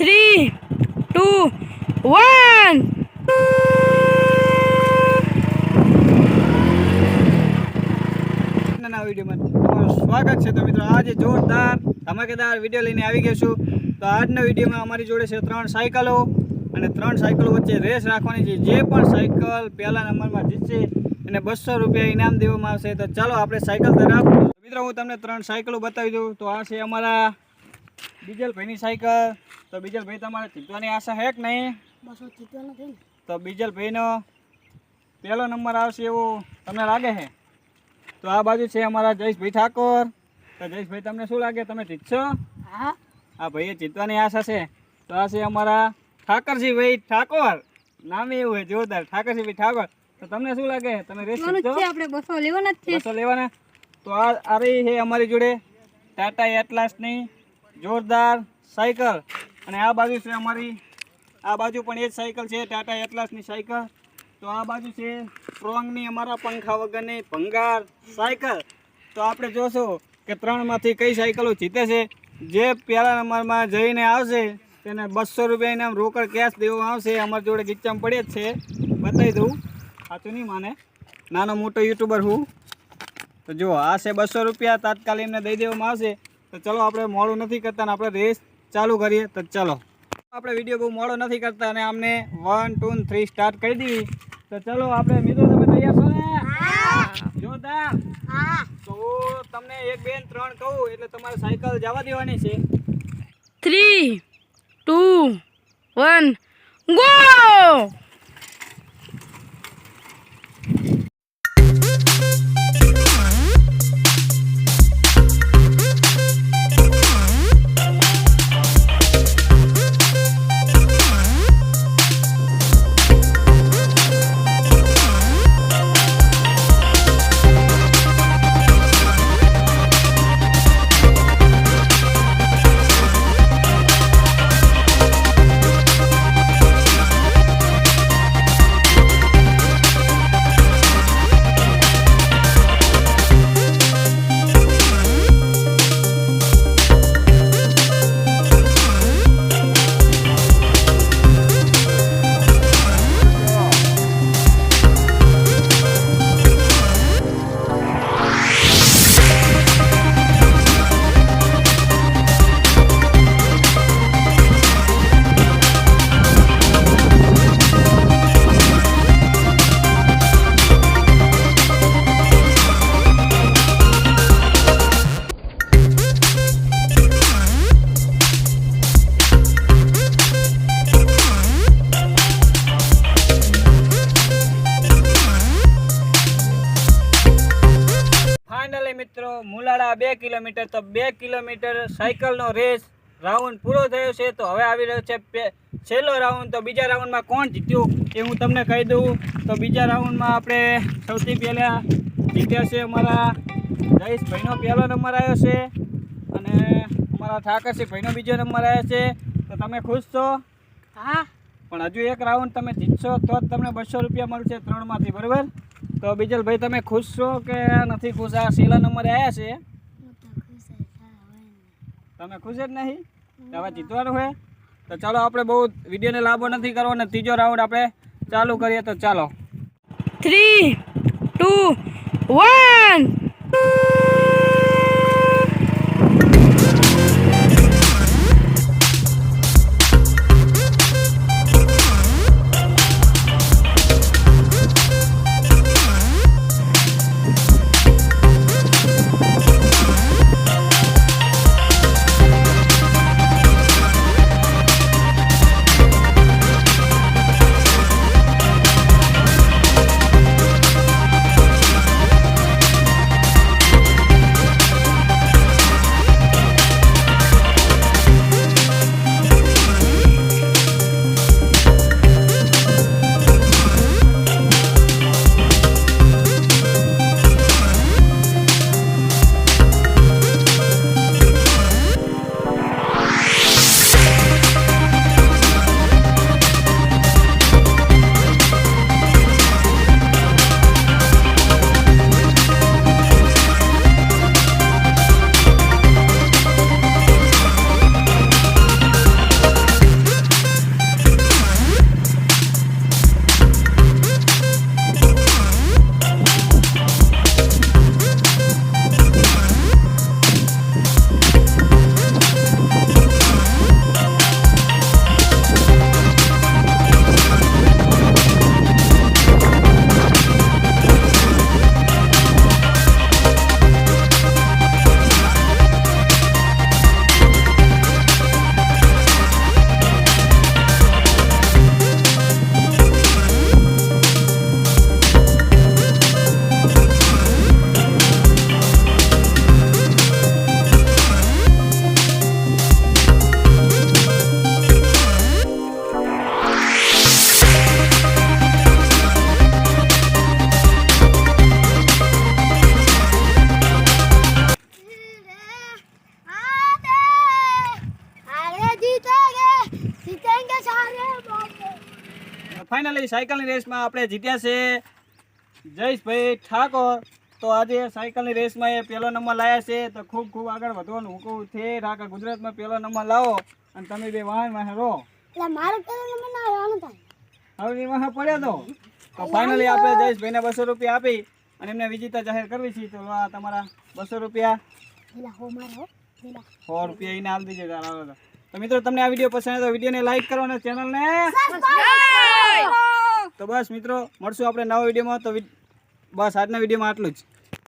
3, 2, 1. ના વિડીયોમાં તમારું સ્વાગત છે. તો મિત્રો આજે જોરદાર ધમાકેદાર વિડીયો લઈને આવી ગયો છું. તો આજના વિડીયોમાં અમારી જોડે છે 3 સાયકલો અને 3 સાયકલો વચ્ચે રેસ રાખવાની છે. જે પણ સાયકલ પહેલા નંબરમાં જીતશે એને 200 રૂપિયા ઇનામ દેવામાં આવશે. તો ચાલો આપણે સાયકલ તરફ. મિત્રો હું તમને 3 સાયકલો બતાવી દઉં. તો આ છે અમારા બીજલભાઈની સાયકલ. તો બીજલભાઈ તમારે જીતવાની આશા છે કે નહીં? તો બીજલભાઈનો પહેલો નંબર આવશે એવું તમને લાગે છે? તો આ બાજુ છે અમારા જયેશભાઈ ઠાકોર. તો જયેશભાઈ તમને શું લાગે, તમે જીતશો? હા ભાઈએ જીતવાની આશા છે. તો આ છે અમારા ઠાકરસિંહભાઈ ઠાકોર, નામે એવું છે જોરદાર, ઠાકરસિંહભાઈ ઠાકોર. તો તમને શું લાગે, તમે રેસ જીતશો? આપણે 200 લેવાના જ છે. 200 લેવાના. તો આ રહી છે અમારી જોડે ટાટા એટલાસની જોરદાર સાયકલ. અને આ બાજુ છે અમારી, આ બાજુ પણ એ જ સાયકલ છે, ટાટા એટલાસની સાયકલ. તો આ બાજુ છે સ્ટ્રોંગની અમારા પંખા વગરની ભંગાર સાયકલ. તો આપણે જોશું કે 3માંથી કઈ સાયકલો જીતે છે. જે પહેલા નંબરમાં જઈને આવશે તેને 200 રૂપિયા ઇનામ રોકડ કેશ દેવામાં આવશે. અમારી જોડે ગીચામાં પડે જ છે, બતાવી દઉં, સાચું નહીં માને, નાનો મોટો યુટ્યુબર હું. તો જો આ છે 200 રૂપિયા તાત્કાલિક એમને દઈ દેવામાં આવશે. તો ચલો આપણે મોડું નથી કરતા અને આપણે રેસ ચાલુ કરીએ. તો ચલો આપણે વિડીયો બહુ મોડો નથી કરતા અને અમને 1, 2 અને 3 સ્ટાર્ટ કરી દીધી. તો ચલો આપણે મિત્રો, તમે તૈયાર છો ને? જોરદાર. તો તમને 1, 2 અને 3 કહું એટલે તમારે સાયકલ જવા દેવાની છે. 3, 2, 1, ગો! મિત્રો મુલાડા 2 કિલોમીટર. તો 2 કિલોમીટર સાયકલનો રેસ રાઉન્ડ પૂરો થયો છે. તો હવે આવી રહ્યો છે છેલ્લો રાઉન્ડ. તો બીજા રાઉન્ડમાં કોણ જીત્યું એ હું તમને કહી દઉં. તો બીજા રાઉન્ડમાં આપણે સૌથી પહેલાં જીત્યા છે અમારા જયેશભાઈનો પહેલો નંબર આવ્યો છે અને અમારા ઠાકરસિંહભાઈનો બીજો નંબર આવ્યો છે. તો તમે ખુશ છો? હા. પણ હજુ એક રાઉન્ડ તમે જીતશો તો જ તમને 200 રૂપિયા મળશે 3માંથી, બરાબર? તો બીજલભાઈ તમે ખુશ છો કે નથી ખુશ? આ છેલ્લા નંબરે આવ્યા છે, તમે ખુશ જ નહીં? હવે જીતવાનું છે. તો ચાલો આપણે બહુ વિડીયોને લાંબો નથી કરવો અને ત્રીજો રાઉન્ડ આપણે ચાલુ કરીએ. તો ચાલો 3, 2, 1. ફાઇનલી સાયકલની રેસમાં આપણે જીત્યા છે જયેશભાઈ ઠાકોર. તો આજે સાયકલની રેસમાં એ પહેલો નંબર લાવ્યા છે. તો ખૂબ ખૂબ આગળ વધવાનું હું કહું છે આખા ગુજરાતમાં પહેલો નંબર લાવો અને તમે બે વાહન રહો. હવે વાહ પડ્યો તો ફાઇનલી આપણે જયેશભાઈને 200 રૂપિયા આપી અને એમને વિજેતા જાહેર કરવી છે. તો આ તમારા 200 રૂપિયા 100 રૂપિયા એને આપી દીધે. તો મિત્રો તમને આ વિડીયો પસંદ આવે તો વિડીયોને લાઈક કરો અને ચેનલને તો બસ મિત્રો મળશું આપણે નવા વિડીયોમાં. તો બસ આજના વિડીયોમાં આટલું જ.